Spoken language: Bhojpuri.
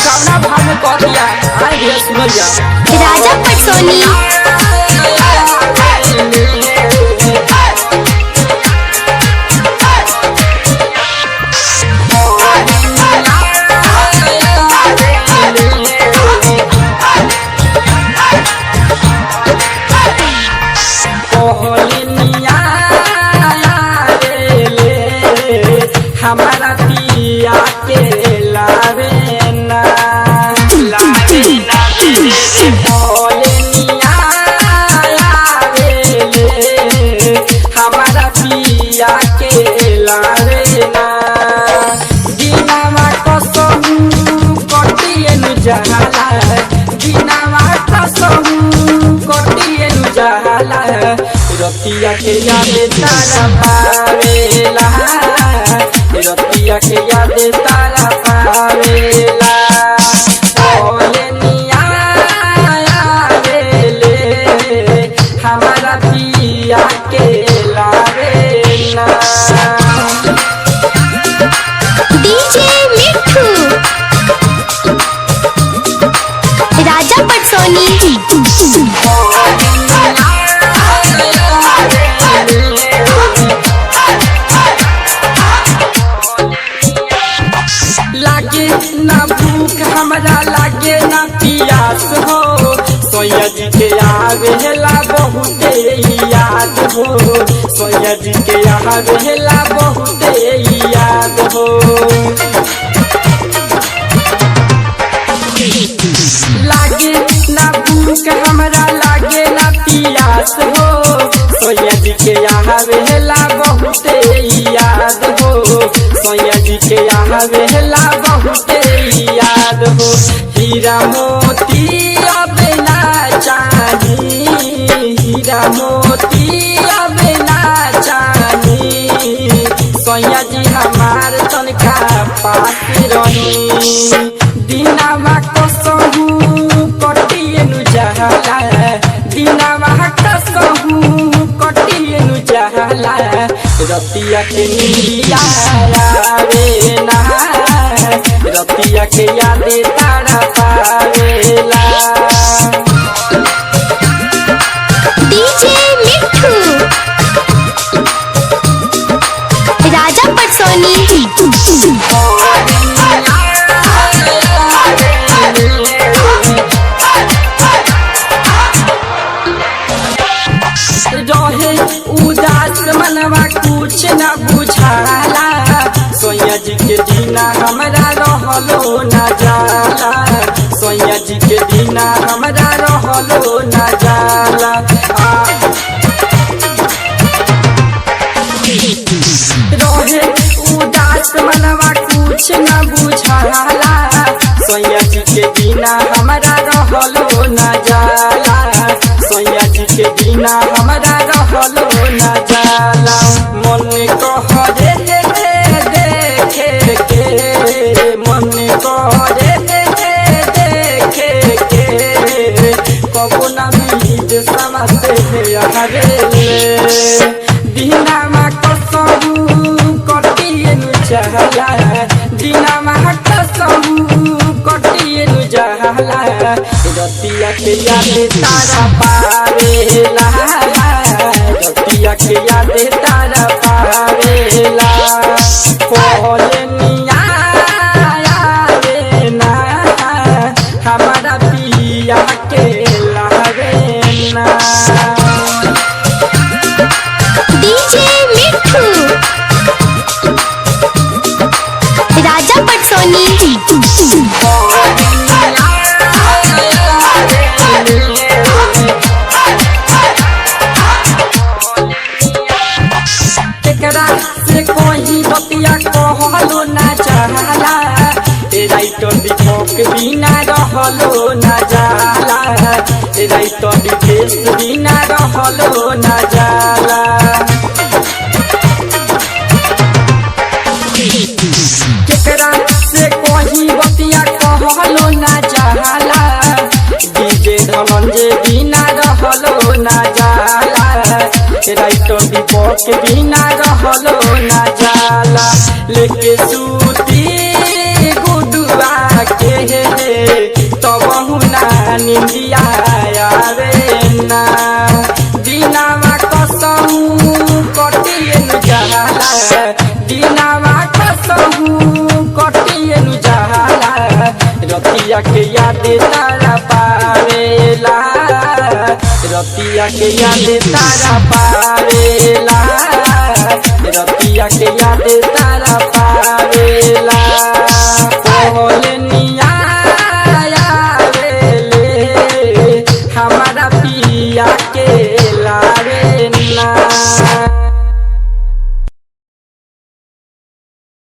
कौना भाव में कह दिया आए भैया सुनो जा राजा पटसोनी हमारा पिया के लावे ना बोलनिया हमारा पिया के लावे ना दिनावा कसम कटिए नु जाला दिनावा कसम कटिए नु जाला रतिया के याद तारा पावेला रतिया के याद तारा पावेला बोलनिया हमारा पिया के लावेला डीजे मिठू राजा पटसोनी लागे ना भूख हमरा लागे ना पियास हो सोया जी के आवेला बहुते याद हो सोया जी के आवेला बहुते याद हो लागे ना भूख हमरा लागे ना पियास हो सोया जी के आवेला बहुते याद हो सोया जी के आवेला बहुते याद हो हीरा मोती अब ना चाही हीरा मोती अब ना चाही सोया जी हमार तनखा पास रही दिनावा कसहू कटिए नु जाला दिनावा कसहू कटिए नु जाला रतिया के निया आवे ना रतिया के याद तारा पावेला डीजे मिठू राजा पटसोनी रहे उदास मनवा कुछ न बुझाला सोया जी के दीना हमरा रहलो न जाला सोया जी के दीना हमरा रहलो न जाला रहे उदास मनवा कुछ न बुझाला सोया जी के दीना हमरा रहलो न जाला सोया जी के बिना हमरा रहलो न जाला मन कहरे देखे के मन कहरे देखे के कबो न मिल समसे हरे दिनामा कसहू कटिए नु जाला दिनामा कसहू कटिए नु जाला रतिया के याद तारा पावेला रतिया के याद तारा पावेला बोलनिया ना हमारा पिया के लावेला डीजे मिठू राजा पटसोनी एकरा से कोई बतिया कहलो ना जाला राइटर दीपक बिना रहलो ना जाला राइटर विदेश बिना रहलो ना जाला केकरा से कोई बतिया कहलो ना जाला डीजे धनंजय बिना रहलो ना जाला राइटर दीपक बिना रहलो ना जाला लेके सूती गुडुआ के निंदिया आवे ना दिनावा कसहू कटिए नु जाला दिनावा कसहू कटिए नु जाला रतिया के याद तारा पावेला रतिया के याद तारा पावेला रतिया के याद तारा पावेला